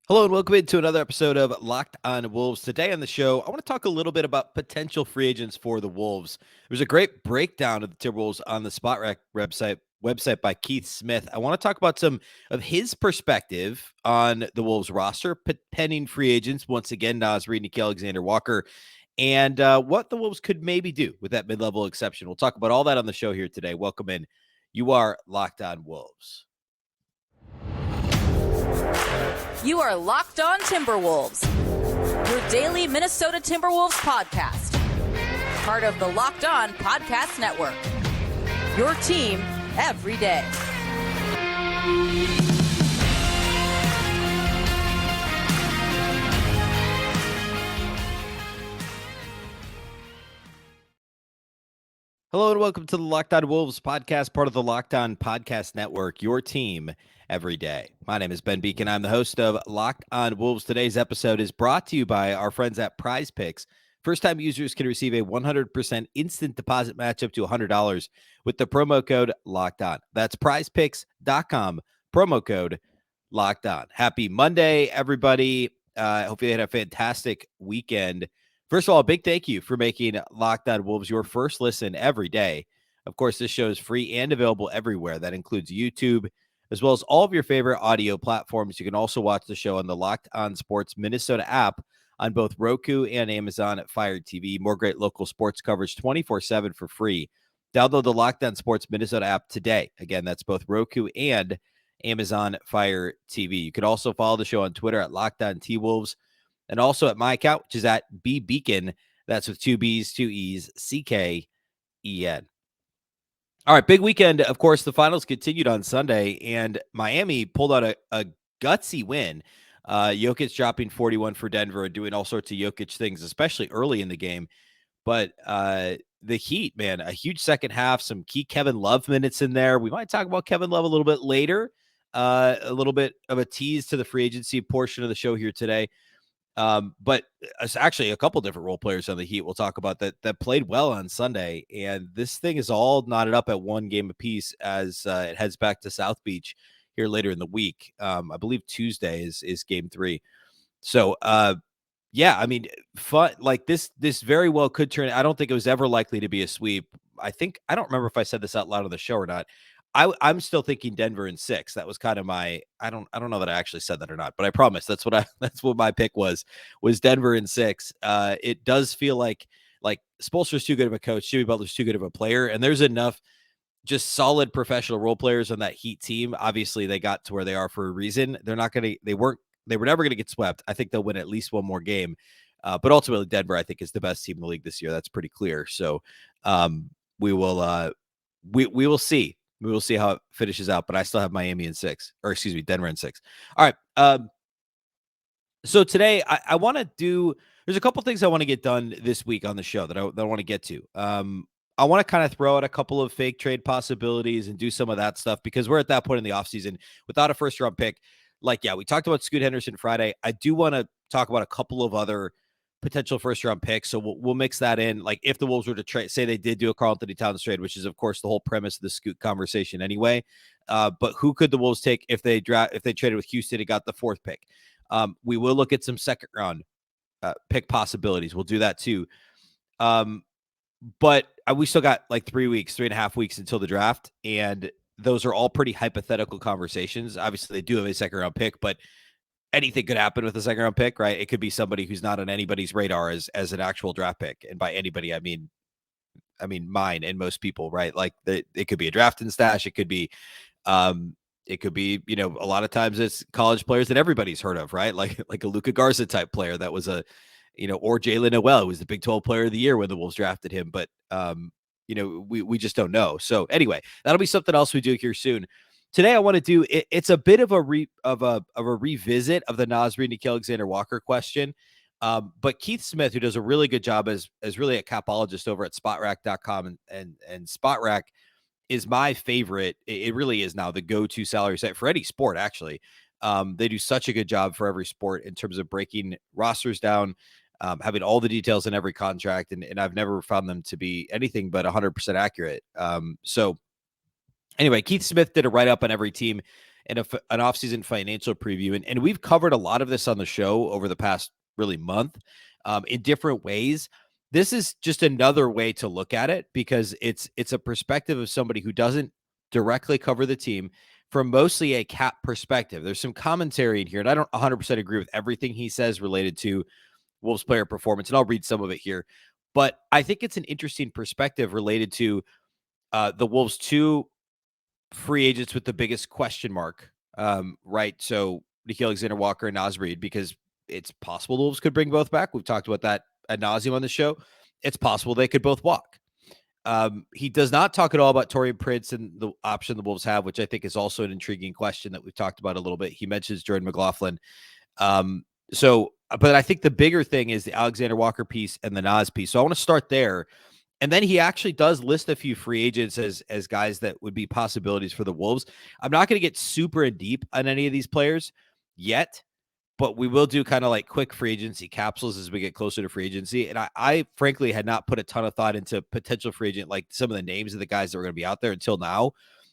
Hello and welcome into another episode of Locked On Wolves. Today on the show, I want to talk a little bit about potential free agents for the Wolves. There's a great breakdown of the Timberwolves on the Spot Rack website by Keith Smith. I want to talk about some of his perspective on the Wolves roster, pending free agents. Once again, Reid, Nickeil, Alexander Walker, and what the Wolves could maybe do with that mid-level exception. We'll talk about all that on the show here today. Welcome in. You are Locked On Wolves. You are Locked On Timberwolves, your daily Minnesota Timberwolves podcast. Part of the Locked On Podcast Network. Your team every day. Hello and welcome to the Locked On Wolves podcast, part of the Locked On Podcast Network, your team every day. My name is Ben Beecken. I'm the host of Locked On Wolves. Today's episode is brought to you by our friends at Prize Picks. First-time users can receive a 100% instant deposit match up to $100 with the promo code Locked On. That's prizepicks.com, promo code Locked On. Happy Monday, everybody. Hopefully you had a fantastic weekend. First of all, a big thank you for making Locked On Wolves your first listen every day. Of course, this show is free and available everywhere. That includes YouTube, as well as all of your favorite audio platforms. You can also watch the show on the Locked On Sports Minnesota app on both Roku and Amazon Fire TV. More great local sports coverage 24/7 for free. Download the Locked On Sports Minnesota app today. Again, that's both Roku and Amazon Fire TV. You can also follow the show on Twitter at Locked On T-Wolves. And also at my account, which is at Beecken. That's with two B's, two E's, CKEN. All right, big weekend. Of course, the finals continued on Sunday, and Miami pulled out a gutsy win. Jokic dropping 41 for Denver and doing all sorts of Jokic things, especially early in the game. But the Heat, man, a huge second half, some key Kevin Love minutes in there. We might talk about Kevin Love a little bit later. A little bit of a tease to the free agency portion of the show here today. But it's actually a couple different role players on the Heat we'll talk about that played well on Sunday. And this thing is all knotted up at one game apiece as it heads back to South Beach here later in the week. I believe Tuesday is game 3. So, yeah, I mean, fun like this very well could turn. I don't think it was ever likely to be a sweep. I don't remember if I said this out loud on the show or not. I'm still thinking Denver in 6. That was kind of my. I don't know that I actually said that or not, but I promise that's what my pick was Denver in 6. It does feel like Spoelstra's too good of a coach, Jimmy Butler's too good of a player, and there's enough just solid professional role players on that Heat team. Obviously, they got to where they are for a reason. They were never going to get swept. I think they'll win at least one more game. But ultimately, Denver, I think, is the best team in the league this year. That's pretty clear. So we will see. We will see how it finishes out. But I still have Miami in 6, or excuse me, Denver in 6. All right. So today I want to do. There's a couple things I want to get done this week on the show that I want to get to. I want to kind of throw out a couple of fake trade possibilities and do some of that stuff because we're at that point in the offseason without a first round pick. We talked about Scoot Henderson Friday. I do want to talk about a couple of other potential first round picks. So we'll mix that in. Like if the Wolves were to trade, say they did do a Karl-Anthony Towns trade, which is of course the whole premise of the Scoot conversation anyway. But who could the Wolves take if they traded with Houston and got the 4th pick? We will look at some second round pick possibilities. We'll do that too. But we still got like 3.5 weeks until the draft. And those are all pretty hypothetical conversations. Obviously, they do have a second round pick, but anything could happen with a second round pick, right? It could be somebody who's not on anybody's radar as an actual draft pick. And by anybody, I mean mine and most people, right? Like it could be a drafting stash. It could be, a lot of times it's college players that everybody's heard of, right? Like a Luka Garza type player that was or Jalen Noel, who was the Big 12 player of the year when the Wolves drafted him. But, we just don't know. So anyway, that'll be something else we do here soon. Today, I want to do it's a bit of a revisit of the Reid, Nickeil, Alexander Walker question. But Keith Smith, who does a really good job as really a capologist over at spotrack.com and Spotrack is my favorite. It really is now the go-to salary site for any sport, actually. They do such a good job for every sport in terms of breaking rosters down, having all the details in every contract. And I've never found them to be anything but 100% accurate. So anyway, Keith Smith did a write-up on every team. and an offseason financial preview. And we've covered a lot of this on the show over the past really month in different ways. This is just another way to look at it because it's a perspective of somebody who doesn't directly cover the team from mostly a cap perspective. There's some commentary in here, and I don't 100% agree with everything he says related to Wolves player performance, and I'll read some of it here. But I think it's an interesting perspective related to the Wolves' two free agents with the biggest question mark, right? So Nickeil Alexander-Walker and Naz Reid, because it's possible the Wolves could bring both back. We've talked about that ad nauseum on the show. It's possible they could both walk. He does not talk at all about Taurean Prince and the option the Wolves have, which I think is also an intriguing question that we've talked about a little bit. He mentions Jordan McLaughlin. But I think the bigger thing is the Alexander Walker piece and the Naz piece. So I want to start there. And then he actually does list a few free agents as guys that would be possibilities for the Wolves. I'm not going to get super deep on any of these players yet, but we will do kind of like quick free agency capsules as we get closer to free agency. And I frankly had not put a ton of thought into potential free agent, like some of the names of the guys that were going to be out there until now.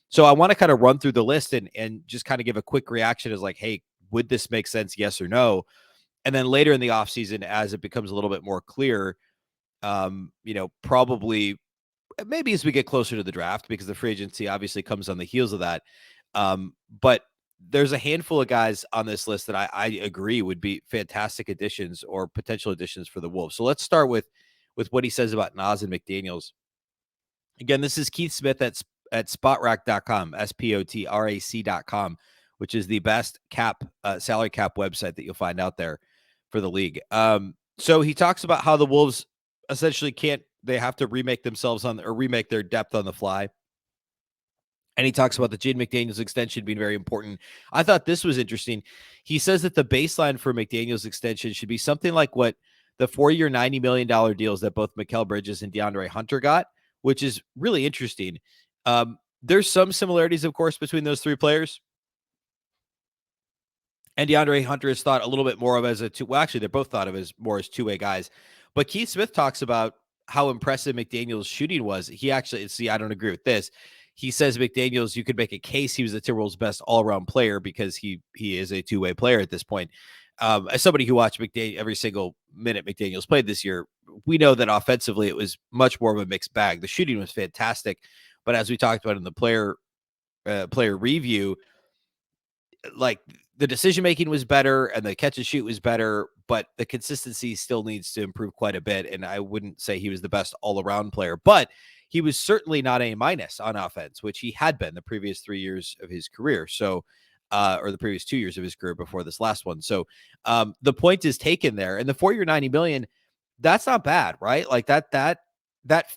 So I want to kind of run through the list and just kind of give a quick reaction as like, hey, would this make sense? Yes or no? And then later in the offseason, as it becomes a little bit more clear, probably maybe as we get closer to the draft, because the free agency obviously comes on the heels of that. But there's a handful of guys on this list that I agree would be fantastic additions or potential additions for the Wolves. So let's start with what he says about Naz and McDaniels. Again, this is Keith Smith at spotrac.com, SPOTRAC.com, which is the best salary cap website that you'll find out there for the league. So he talks about how the Wolves essentially they have to remake themselves remake their depth on the fly. And he talks about the Jaden McDaniels extension being very important. I thought this was interesting. He says that the baseline for McDaniels extension should be something like what the 4-year, $90 million deals that both Mikal Bridges and DeAndre Hunter got, which is really interesting. There's some similarities, of course, between those three players. And DeAndre Hunter is thought a little bit more of as actually, they're both thought of as more as two-way guys. But Keith Smith talks about how impressive McDaniels' shooting was. He actually, I don't agree with this. He says McDaniels, you could make a case he was the Timberwolves' best all-around player because he is a two-way player at this point. As somebody who watched every single minute McDaniels played this year, we know that offensively it was much more of a mixed bag. The shooting was fantastic, but as we talked about in the player review, like the decision making was better and the catch and shoot was better, but the consistency still needs to improve quite a bit. And I wouldn't say he was the best all-around player, but he was certainly not A- on offense, which he had been the previous 3 years of his career. So, or the previous 2 years of his career before this last one. So, the point is taken there. And the 4-year, $90 million, that's not bad, right? Like that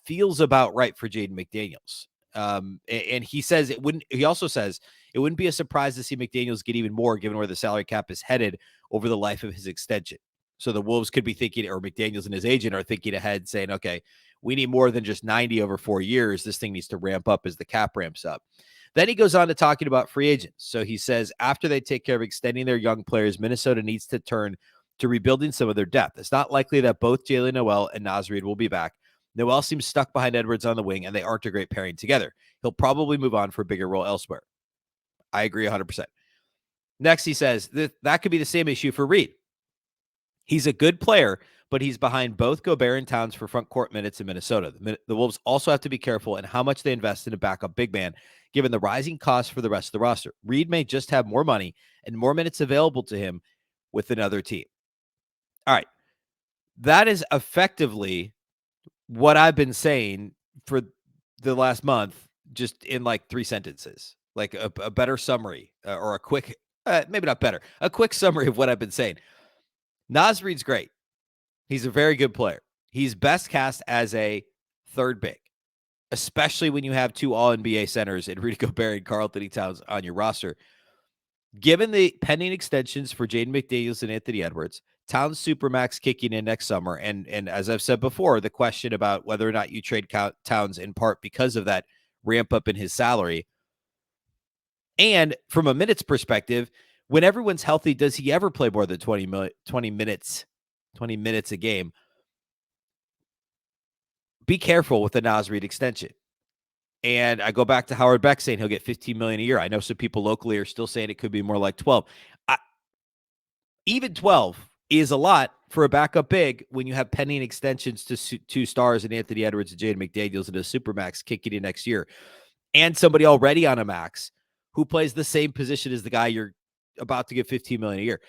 feels about right for Jaden McDaniels. And he says he also says it wouldn't be a surprise to see McDaniels get even more given where the salary cap is headed over the life of his extension. So the Wolves could be thinking, or McDaniels and his agent are thinking ahead, saying, okay, we need more than just 90 over 4 years. This thing needs to ramp up as the cap ramps up. Then he goes on to talking about free agents. So he says, after they take care of extending their young players, Minnesota needs to turn to rebuilding some of their depth. It's not likely that both Jalen Noel and Naz Reid will be back. Noel seems stuck behind Edwards on the wing, and they aren't a great pairing together. He'll probably move on for a bigger role elsewhere. I agree 100%. Next, he says that could be the same issue for Reid. He's a good player, but he's behind both Gobert and Towns for front court minutes in Minnesota. The Wolves also have to be careful in how much they invest in a backup big man, given the rising costs for the rest of the roster. Reid may just have more money and more minutes available to him with another team. All right. That is effectively what I've been saying for the last month, just in like 3 sentences, like a better summary or a quick, maybe not better, a quick summary of what I've been saying. Naz Reid's great. He's a very good player. He's best cast as a third big, especially when you have 2 All-NBA centers in Rudy Gobert and Karl-Anthony Towns on your roster. Given the pending extensions for Jaden McDaniels and Anthony Edwards, Towns Supermax kicking in next summer, and as I've said before, the question about whether or not you trade Towns in part because of that ramp up in his salary. And from a minutes perspective, when everyone's healthy, does he ever play more than 20 minutes a game? Be careful with the Naz Reid extension. And I go back to Howard Beck saying he'll get $15 million a year. I know some people locally are still saying it could be more like 12. Even 12 is a lot for a backup big when you have pending extensions to two stars and Anthony Edwards and Jaden McDaniels and a supermax kicking in next year, and somebody already on a max who plays the same position as the guy you're about to get $15 million a year.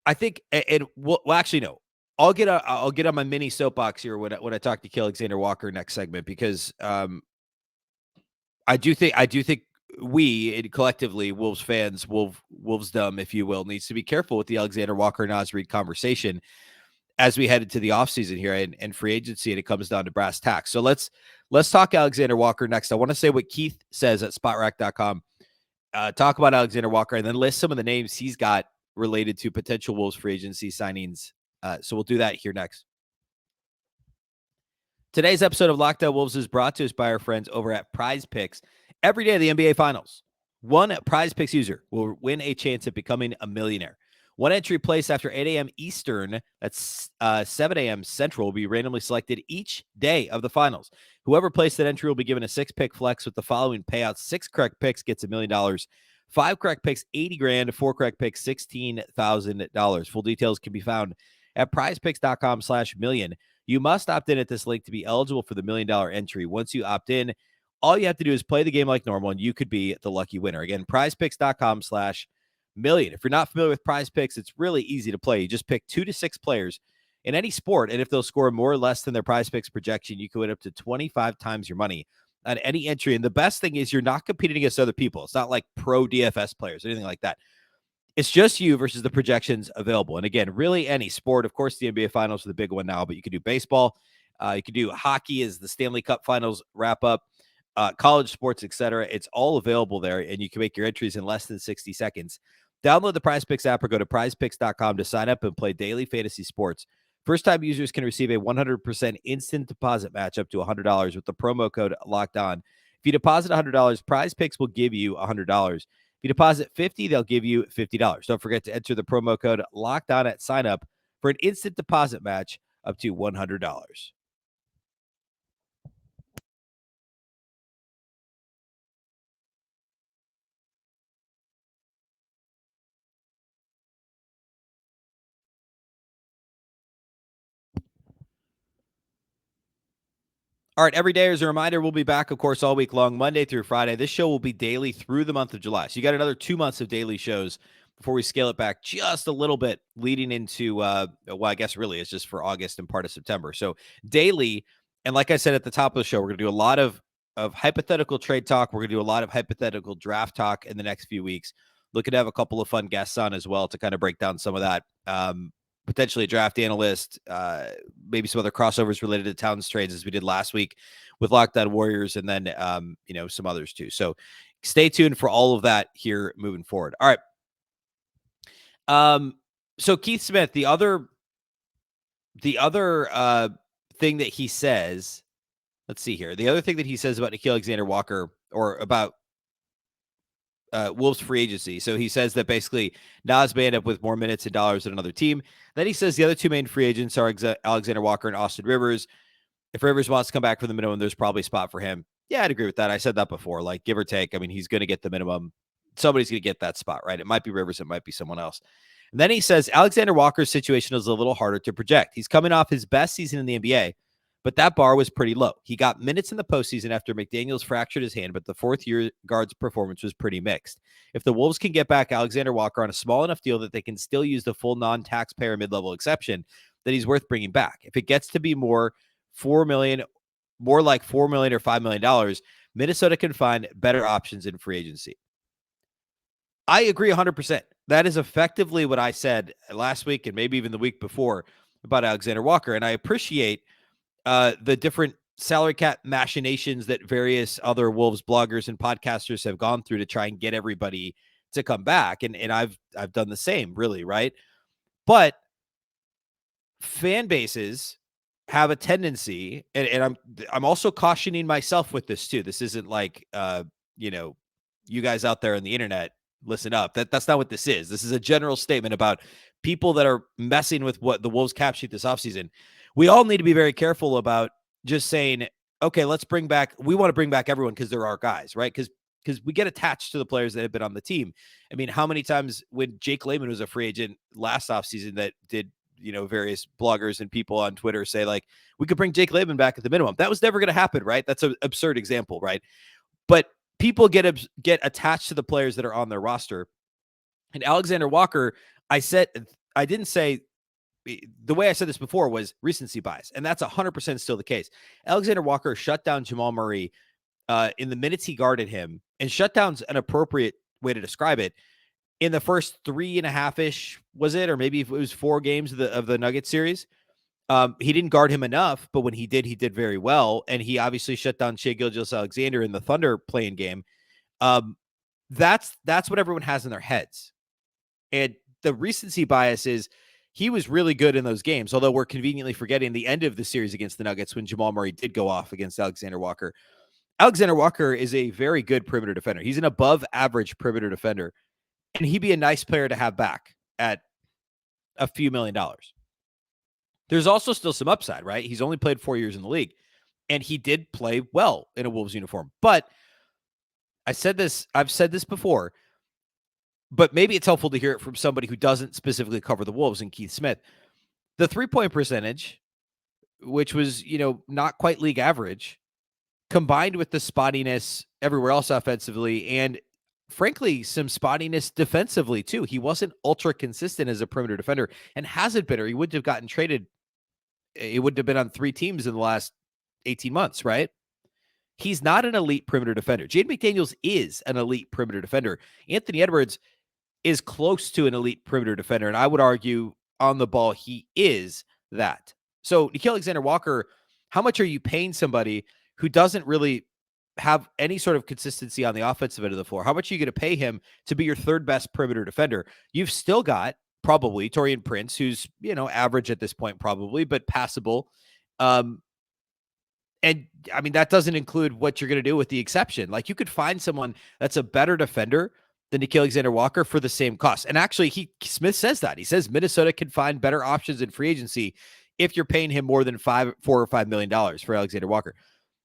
I think, and well, actually, no. I'll get on my mini soapbox here when I talk to Alexander Walker next segment, because I do think we collectively, Wolves fans, Wolvesdom, if you will, needs to be careful with the Alexander Walker Naz Reid conversation as we head into the offseason here and free agency, and it comes down to brass tacks. So let's talk Alexander Walker next. I want to say what Keith says at spotrack.com. Talk about Alexander Walker and then list some of the names he's got related to potential Wolves free agency signings. So we'll do that here next. Today's episode of Locked On Wolves is brought to us by our friends over at Prize Picks. Every day of the NBA Finals, one Prize Picks user will win a chance at becoming a millionaire. One entry placed after 8 a.m. Eastern, that's 7 a.m. Central, will be randomly selected each day of the finals. Whoever placed that entry will be given a 6-pick flex with the following payouts. 6 correct picks gets $1 million. 5 correct picks, $80,000. 4 correct picks, $16,000. Full details can be found at prizepicks.com/million. You must opt in at this link to be eligible for the $1 million entry. Once you opt in, all you have to do is play the game like normal, and you could be the lucky winner. Again, prizepicks.com/million. If you're not familiar with Prize Picks, it's really easy to play. You just pick 2 to 6 players in any sport, and if they'll score more or less than their Prize Picks projection, you can win up to 25 times your money on any entry. And the best thing is you're not competing against other people. It's not like pro DFS players or anything like that. It's just you versus the projections available. And again, really any sport. Of course, the NBA Finals are the big one now, but you can do baseball. You can do hockey as the Stanley Cup Finals wrap up, college sports, etc. It's all available there, and you can make your entries in less than 60 seconds. Download the Prize Picks app or go to prizepicks.com to sign up and play daily fantasy sports. First-time users can receive a 100% instant deposit match up to $100 with the promo code Locked On. If you deposit $100, Prize Picks will give you $100. If you deposit $50, they'll give you $50. Don't forget to enter the promo code Locked On at sign up for an instant deposit match up to $100. All right, every day as a reminder, we'll be back, of course, all week long, Monday through Friday. This show will be daily through the month of July. So you got another 2 months of daily shows before we scale it back just a little bit leading into, well, I guess really it's just for August and part of September. So daily, and like I said at the top of the show, we're going to do a lot of hypothetical trade talk. We're going to do a lot of hypothetical draft talk in the next few weeks. Looking to have a couple of fun guests on as well to kind of break down some of that. Potentially a draft analyst, maybe some other crossovers related to Towns trades as we did last week with Locked On Warriors, and then, some others too. So stay tuned for all of that here moving forward. All right. So Keith Smith, the other thing that he says, let's see here. The other thing that he says about Nickeil Alexander Walker, or about Wolves free agency. So he says that basically Naz may end up with more minutes and dollars than another team. Then he says the other two main free agents are Alexander Walker and Austin Rivers. If Rivers wants to come back for the minimum, there's probably a spot for him. Yeah, I'd agree with that. I said that before, like give or take. I mean, he's going to get the minimum. Somebody's going to get that spot, right? It might be Rivers. It might be someone else. And then he says Alexander Walker's situation is a little harder to project. He's coming off his best season in the NBA, but that bar was pretty low. He got minutes in the postseason after McDaniels fractured his hand, but the fourth-year guard's performance was pretty mixed. If the Wolves can get back Alexander Walker on a small enough deal that they can still use the full non-taxpayer mid-level exception, then he's worth bringing back. If it gets to be more like $4 million or $5 million, Minnesota can find better options in free agency. I agree 100%. That is effectively what I said last week and maybe even the week before about Alexander Walker, and I appreciate the different salary cap machinations that various other Wolves bloggers and podcasters have gone through to try and get everybody to come back. And I've done the same, really, right? But fan bases have a tendency, and I'm also cautioning myself with this too. This isn't like you guys out there on the internet, listen up. That's not what this is. This is a general statement about people that are messing with what the Wolves cap sheet this offseason. We all need to be very careful about just saying okay, we want to bring back everyone because they're our guys, right? Because we get attached to the players that have been on the team. I mean, how many times when Jake Layman was a free agent last offseason that did, various bloggers and people on Twitter say, like, we could bring Jake Layman back at the minimum. That was never going to happen, right? That's an absurd example, right? But people get attached to the players that are on their roster. And Alexander Walker, I didn't say, the way I said this before was recency bias, and that's 100% still the case. Alexander Walker shut down Jamal Murray in the minutes he guarded him, and shutdown's an appropriate way to describe it. In the first 3.5-ish, was it, or maybe if it was 4 games of the Nuggets series, he didn't guard him enough, but when he did very well, and he obviously shut down Shai Gilgeous-Alexander in the Thunder playing game. That's what everyone has in their heads, and the recency bias is he was really good in those games, although we're conveniently forgetting the end of the series against the Nuggets when Jamal Murray did go off against Alexander Walker. Alexander Walker is a very good perimeter defender. He's an above average perimeter defender, and he'd be a nice player to have back at a few $1 million. There's also still some upside, right? He's only played 4 years in the league, and he did play well in a Wolves uniform. But I've said this before, but maybe it's helpful to hear it from somebody who doesn't specifically cover the Wolves and Keith Smith. The 3-point percentage, which was, not quite league average, combined with the spottiness everywhere else offensively, and frankly, some spottiness defensively too. He wasn't ultra consistent as a perimeter defender and hasn't been, or he wouldn't have gotten traded. It wouldn't have been on 3 teams in the last 18 months, right? He's not an elite perimeter defender. Jaden McDaniels is an elite perimeter defender. Anthony Edwards is close to an elite perimeter defender, and I would argue on the ball he is that. So Nickeil Alexander-Walker, how much are you paying somebody who doesn't really have any sort of consistency on the offensive end of the floor? How much are you going to pay him to be your third best perimeter defender? You've still got probably Taurean Prince, who's, average at this point probably, but passable. And I mean, that doesn't include what you're going to do with the exception. Like, you could find someone that's a better defender than Nickeil Alexander-Walker for the same cost. And actually, Smith says that. He says Minnesota can find better options in free agency if you're paying him more than $4 or $5 million for Alexander Walker.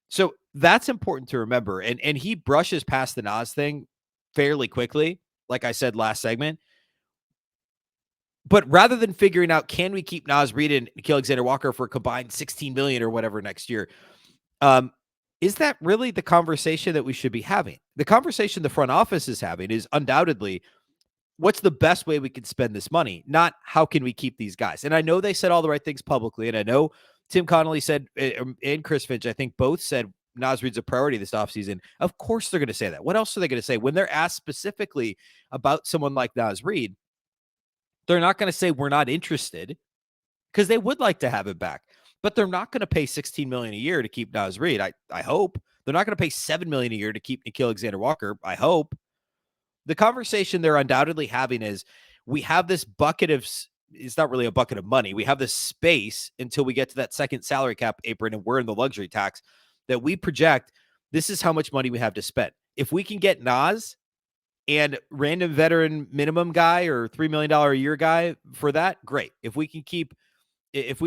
So that's important to remember. And he brushes past the Nas thing fairly quickly, like I said last segment. But rather than figuring out, can we keep Naz Reid and Nickeil Alexander-Walker for a combined $16 million or whatever next year, is that really the conversation that we should be having? The conversation the front office is having is undoubtedly, what's the best way we can spend this money? Not how can we keep these guys? And I know they said all the right things publicly, and I know Tim Connolly said, and Chris Finch, I think both said Naz Reid's a priority this offseason. Of course they're going to say that. What else are they going to say? When they're asked specifically about someone like Naz Reid, they're not going to say we're not interested, because they would like to have it back. But they're not going to pay $16 million a year to keep Naz Reid. I hope. They're not going to pay $7 million a year to keep Nickeil Alexander-Walker. I hope. The conversation they're undoubtedly having is, we have this bucket of, it's not really a bucket of money. We have this space until we get to that second salary cap apron, and we're in the luxury tax that we project. This is how much money we have to spend. If we can get Naz and random veteran minimum guy or $3 million a year guy for that, great. If we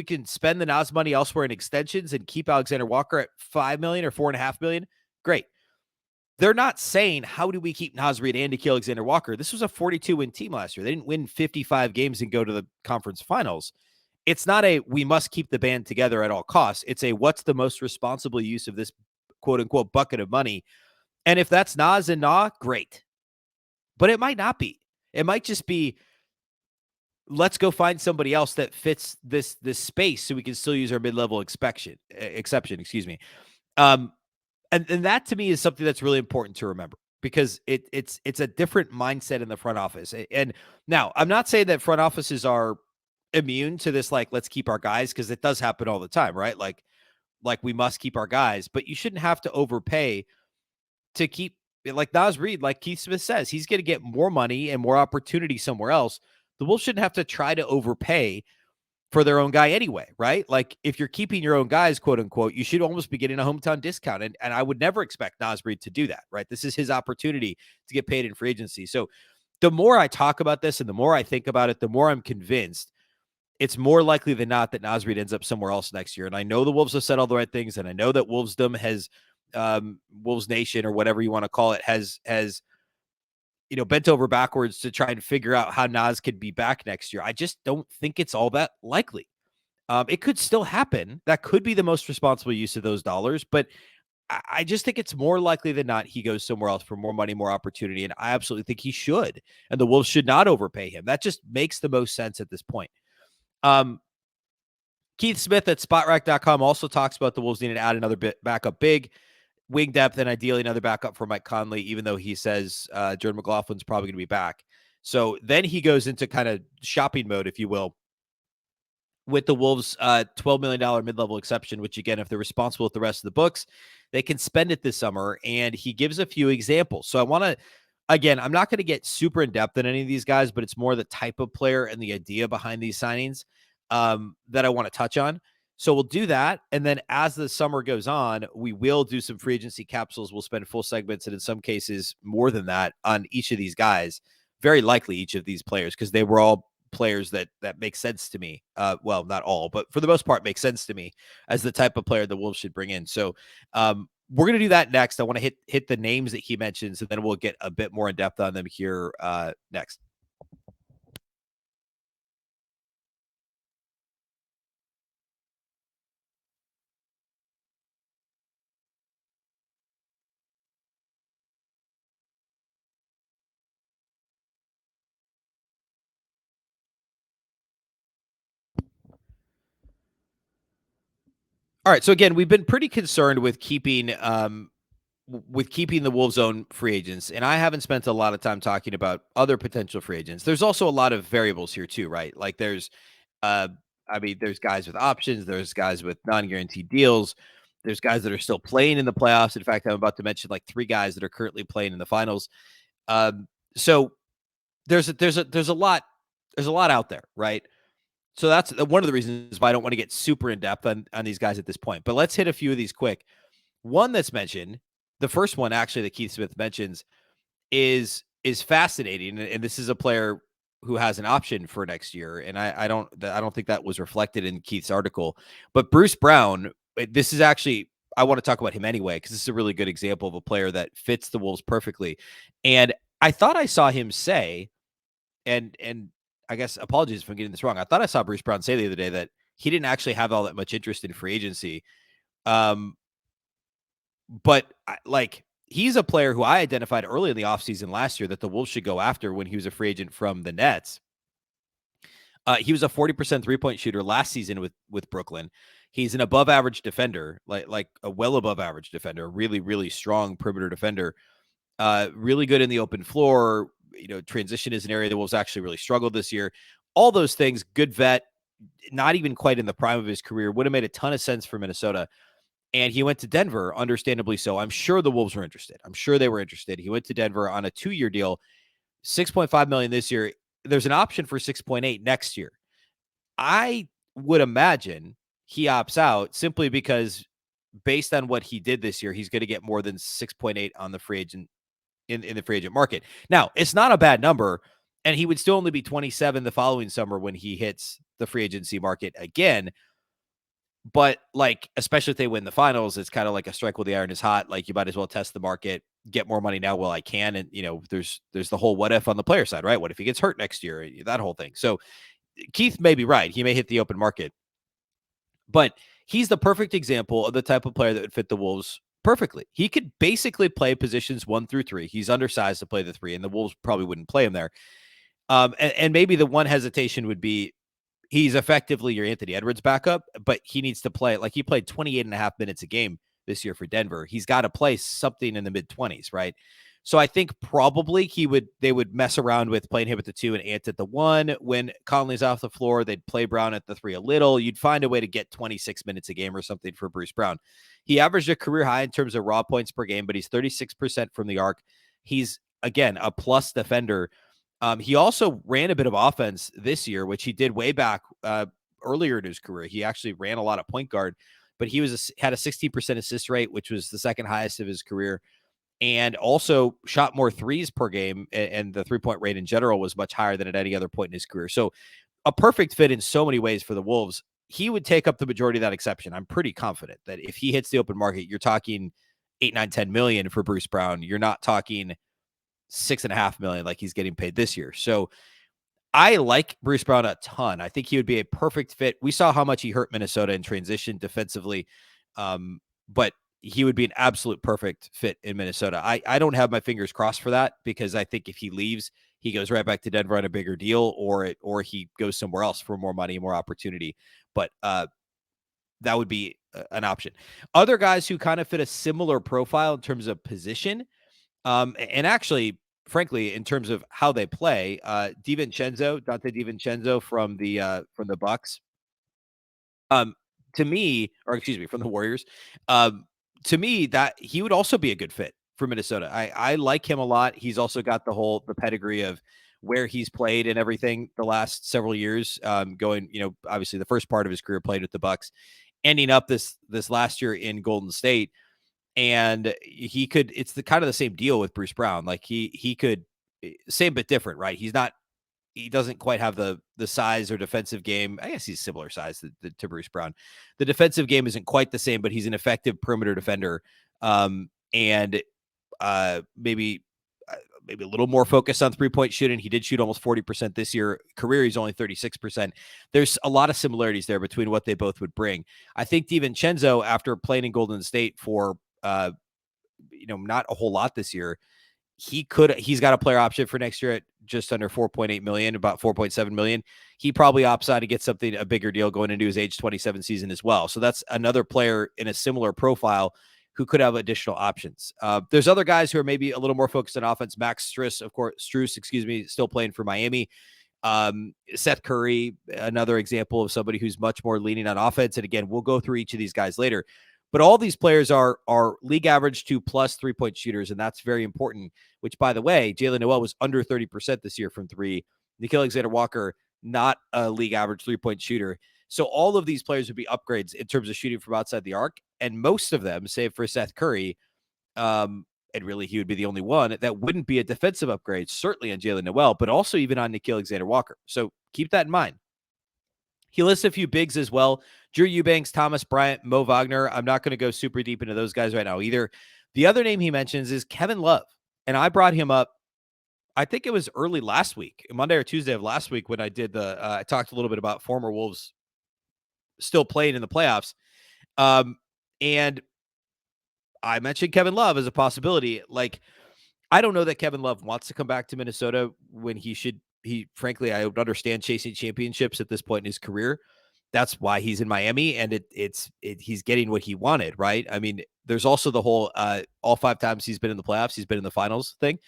can spend the Naz money elsewhere in extensions and keep Alexander Walker at $5 million or $4.5 million, great. They're not saying, how do we keep Naz Reid and Nickeil Alexander-Walker? This was a 42-win team last year. They didn't win 55 games and go to the conference finals. It's not a, we must keep the band together at all costs. It's a, what's the most responsible use of this quote-unquote bucket of money? And if that's Naz and Na, great. But it might not be. It might just be, let's go find somebody else that fits this space so we can still use our mid-level exception. And that to me is something that's really important to remember, because it's a different mindset in the front office. And now, I'm not saying that front offices are immune to this, like, let's keep our guys, because it does happen all the time, right? Like we must keep our guys, but you shouldn't have to overpay to keep, like Naz Reid, like Keith Smith says, he's going to get more money and more opportunity somewhere else. The Wolves shouldn't have to try to overpay for their own guy anyway, right? Like, if you're keeping your own guys, quote unquote, you should almost be getting a hometown discount. And I would never expect Naz Reid to do that, right? This is his opportunity to get paid in free agency. So the more I talk about this and the more I think about it, the more I'm convinced it's more likely than not that Naz Reid ends up somewhere else next year. And I know the Wolves have said all the right things, and I know that Wolvesdom has, Wolves Nation or whatever you want to call it, has bent over backwards to try and figure out how Naz could be back next year. I just don't think it's all that likely. It could still happen. That could be the most responsible use of those dollars, but I just think it's more likely than not he goes somewhere else for more money, more opportunity, and I absolutely think he should. And the Wolves should not overpay him. That just makes the most sense at this point. Keith Smith at spotrack.com also talks about the Wolves need to add another backup big, wing depth, and ideally another backup for Mike Conley, even though he says Jordan McLaughlin's probably going to be back. So then he goes into kind of shopping mode, if you will, with the Wolves' $12 million mid-level exception, which, again, if they're responsible with the rest of the books, they can spend it this summer. And he gives a few examples. So I want to, again, I'm not going to get super in-depth in any of these guys, but it's more the type of player and the idea behind these signings that I want to touch on. So we'll do that. And then as the summer goes on, we will do some free agency capsules. We'll spend full segments, and in some cases more than that, on each of these guys, very likely each of these players, because they were all players that make sense to me. Well, not all, but for the most part, make sense to me as the type of player the Wolves should bring in. So we're going to do that next. I want to hit the names that he mentions, and then we'll get a bit more in depth on them here next. All right. So again, we've been pretty concerned with keeping the Wolves' own free agents, and I haven't spent a lot of time talking about other potential free agents. There's also a lot of variables here too, right? Like there's there's guys with options, there's guys with non-guaranteed deals, there's guys that are still playing in the playoffs. In fact, I'm about to mention like 3 guys that are currently playing in the finals. So there's a lot out there, right? So that's one of the reasons why I don't want to get super in depth on these guys at this point. But let's hit a few of these quick. One that's mentioned, the first one actually that Keith Smith mentions is fascinating, and this is a player who has an option for next year. And I don't think that was reflected in Keith's article. But Bruce Brown, this is actually, I want to talk about him anyway because this is a really good example of a player that fits the Wolves perfectly. And I thought I saw him say, and I guess apologies if I'm getting this wrong, I thought I saw Bruce Brown say the other day that he didn't actually have all that much interest in free agency. But he's a player who I identified early in the offseason last year that the Wolves should go after when he was a free agent from the Nets. He was a 40% three-point shooter last season with Brooklyn. He's an above average defender, like a well above average defender, really, really strong perimeter defender, really good in the open floor. Transition is an area the Wolves actually really struggled this year. All those things, good vet, not even quite in the prime of his career, would have made a ton of sense for Minnesota. And he went to Denver, understandably so. I'm sure the Wolves were interested. I'm sure they were interested. He went to Denver on a 2-year deal, $6.5 million this year. There's an option for 6.8 next year. I would imagine he opts out simply because based on what he did this year, he's going to get more than 6.8 on the free agent in the free agent market. Now, it's not a bad number, and he would still only be 27 the following summer when he hits the free agency market again. But especially if they win the finals, it's kind of like a strike while the iron is hot. Like you might as well test the market, get more money now while I can. And there's the whole what if on the player side, right? What if he gets hurt next year? That whole thing. So Keith may be right. He may hit the open market, but he's the perfect example of the type of player that would fit the Wolves perfectly. He could basically play positions 1 through 3. He's undersized to play the 3, and the Wolves probably wouldn't play him there. And maybe the one hesitation would be he's effectively your Anthony Edwards backup, but he needs to play. He played 28 and a half minutes a game this year for Denver. He's got to play something in the mid-20s, right? So I think probably they would mess around with playing him at the 2 and Ant at the 1. When Conley's off the floor, they'd play Brown at the 3 a little. You'd find a way to get 26 minutes a game or something for Bruce Brown. He averaged a career high in terms of raw points per game, but he's 36% from the arc. He's, again, a plus defender. He also ran a bit of offense this year, which he did way back earlier in his career. He actually ran a lot of point guard, but he had a 60% assist rate, which was the second highest of his career, and also shot more threes per game, and the 3-point rate in general was much higher than at any other point in his career. So a perfect fit in so many ways for the Wolves. He would take up the majority of that exception. I'm pretty confident that if he hits the open market, you're talking 8, 9, 10 million for Bruce Brown. You're not talking 6.5 million like he's getting paid this year. So I like Bruce Brown a ton. I think he would be a perfect fit. We saw how much he hurt Minnesota in transition defensively, but he would be an absolute perfect fit in Minnesota. I don't have my fingers crossed for that, because I think if he leaves, he goes right back to Denver on a bigger deal, or he goes somewhere else for more money, more opportunity. But that would be an option. Other guys who kind of fit a similar profile in terms of position, and actually, frankly, in terms of how they play, DiVincenzo from the Bucks, to me, or excuse me, from the Warriors, to me, that he would also be a good fit for Minnesota. I like him a lot. He's also got the pedigree of where he's played and everything the last several years, going, obviously the first part of his career played with the Bucks, ending up this last year in Golden State. And it's the kind of the same deal with Bruce Brown. Like he could, same but different, right? He doesn't quite have the size or defensive game. I guess he's similar size to Bruce Brown. The defensive game isn't quite the same, but he's an effective perimeter defender. And maybe a little more focused on 3-point shooting. He did shoot almost 40% this year. Career, he's only 36%. There's a lot of similarities there between what they both would bring. I think DiVincenzo, after playing in Golden State for not a whole lot this year, he's got a player option for next year at just under 4.8 million, about 4.7 million. He probably opts out to get a bigger deal going into his age 27 season as well. So that's another player in a similar profile who could have additional options. There's other guys who are maybe a little more focused on offense. Max Strus, still playing for Miami. Seth Curry, another example of somebody who's much more leaning on offense. And again, we'll go through each of these guys later. But all these players are league average to plus 3-point shooters, and that's very important, which, by the way, Jaylen Nowell was under 30% this year from three. Nickeil Alexander-Walker, not a league average 3-point shooter. So all of these players would be upgrades in terms of shooting from outside the arc, and most of them, save for Seth Curry, and really he would be the only one, that wouldn't be a defensive upgrade, certainly on Jaylen Nowell, but also even on Nickeil Alexander-Walker. So keep that in mind. He lists a few bigs as well. Drew Eubanks, Thomas Bryant, Mo Wagner. I'm not going to go super deep into those guys right now either. The other name he mentions is Kevin Love. And I brought him up, I think it was early last week, Monday or Tuesday of last week, when I did I talked a little bit about former Wolves still playing in the playoffs. And I mentioned Kevin Love as a possibility. Like, I don't know that Kevin Love wants to come back to Minnesota when frankly, I would understand chasing championships at this point in his career. That's why he's in Miami, and he's getting what he wanted, right? I mean, there's also the whole all 5 times he's been in the playoffs, he's been in the finals thing.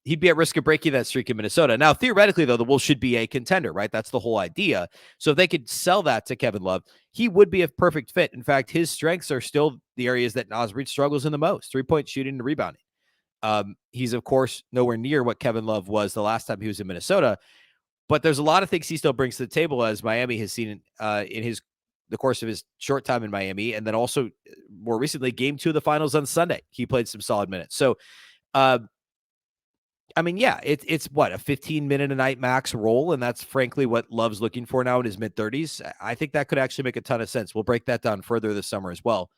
He'd be at risk of breaking that streak in Minnesota. Now, theoretically, though, the Wolves should be a contender, right? That's the whole idea. So if they could sell that to Kevin Love, he would be a perfect fit. In fact, his strengths are still the areas that Naz Reid struggles in the most: 3-point shooting and rebounding. He's, of course, nowhere near what Kevin Love was the last time he was in Minnesota, but there's a lot of things he still brings to the table, as Miami has seen in the course of his short time in Miami, and then also more recently, Game 2 of the finals on Sunday, he played some solid minutes. So, I mean, yeah, it's what, a 15-minute a night max role, and that's frankly what Love's looking for now in his mid-30s. I think that could actually make a ton of sense. We'll break that down further this summer as well.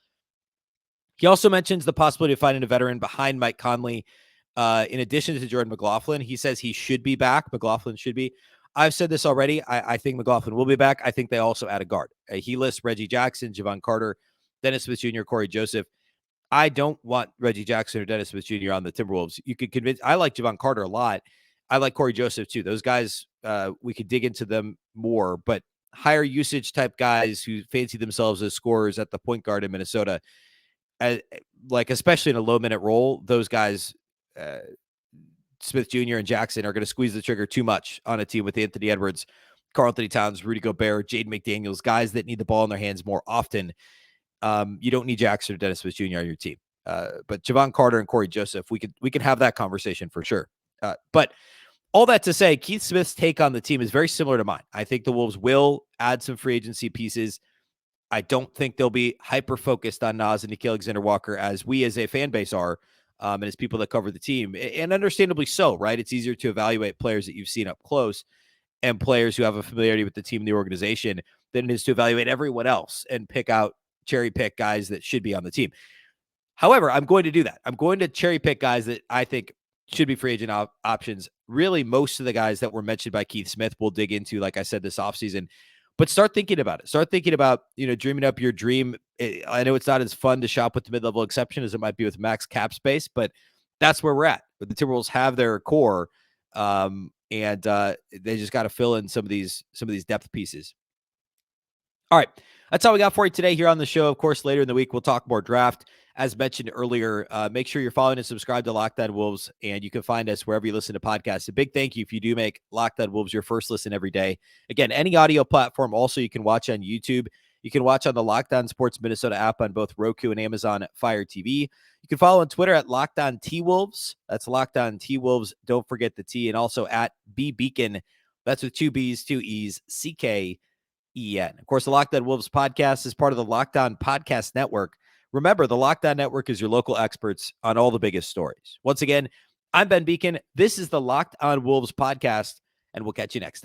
He also mentions the possibility of finding a veteran behind Mike Conley. In addition to Jordan McLaughlin, he says he should be back. McLaughlin should be. I've said this already. I think McLaughlin will be back. I think they also add a guard. He lists Reggie Jackson, Javon Carter, Dennis Smith Jr., Corey Joseph. I don't want Reggie Jackson or Dennis Smith Jr. on the Timberwolves. You could convince. I like Javon Carter a lot. I like Corey Joseph too. Those guys, we could dig into them more, but higher usage type guys who fancy themselves as scorers at the point guard in Minnesota, especially in a low minute role, those guys, Smith Jr. and Jackson, are going to squeeze the trigger too much on a team with Anthony Edwards, Karl-Anthony Towns, Rudy Gobert, Jaden McDaniels, guys that need the ball in their hands more often. You don't need Jackson or Dennis Smith Jr. on your team. But Javon Carter and Corey Joseph, we could have that conversation for sure. But all that to say, Keith Smith's take on the team is very similar to mine. I think the Wolves will add some free agency pieces. I don't think they'll be hyper-focused on Naz and Nickeil Alexander-Walker as we as a fan base are, and as people that cover the team. And understandably so, right? It's easier to evaluate players that you've seen up close. and players who have a familiarity with the team and the organization than it is to evaluate everyone else and cherry pick guys that should be on the team. However, I'm going to do that. I'm going to cherry pick guys that I think should be free agent options. Really, most of the guys that were mentioned by Keith Smith we'll dig into, like I said, this offseason. But start thinking about it. Start thinking about, dreaming up your dream. I know it's not as fun to shop with the mid-level exception as it might be with max cap space, but that's where we're at. The Timberwolves have their core, and they just got to fill in some of these depth pieces. All right, that's all we got for you today here on the show. Of course, later in the week, we'll talk more draft. As mentioned earlier, make sure you're following and subscribe to Locked On Wolves, and you can find us wherever you listen to podcasts. A big thank you if you do make Locked On Wolves your first listen every day. Again, any audio platform. Also, you can watch on YouTube. You can watch on the Locked On Sports Minnesota app on both Roku and Amazon Fire TV. You can follow on Twitter at Locked On T-Wolves. That's Locked On T-Wolves. Don't forget the T. And also at Beecken. That's with 2 B's, 2 E's, CKEN. Of course, the Locked On Wolves podcast is part of the Locked On Podcast Network. Remember, the Locked On Network is your local experts on all the biggest stories. Once again, I'm Ben Beecken. This is the Locked On Wolves podcast, and we'll catch you next time.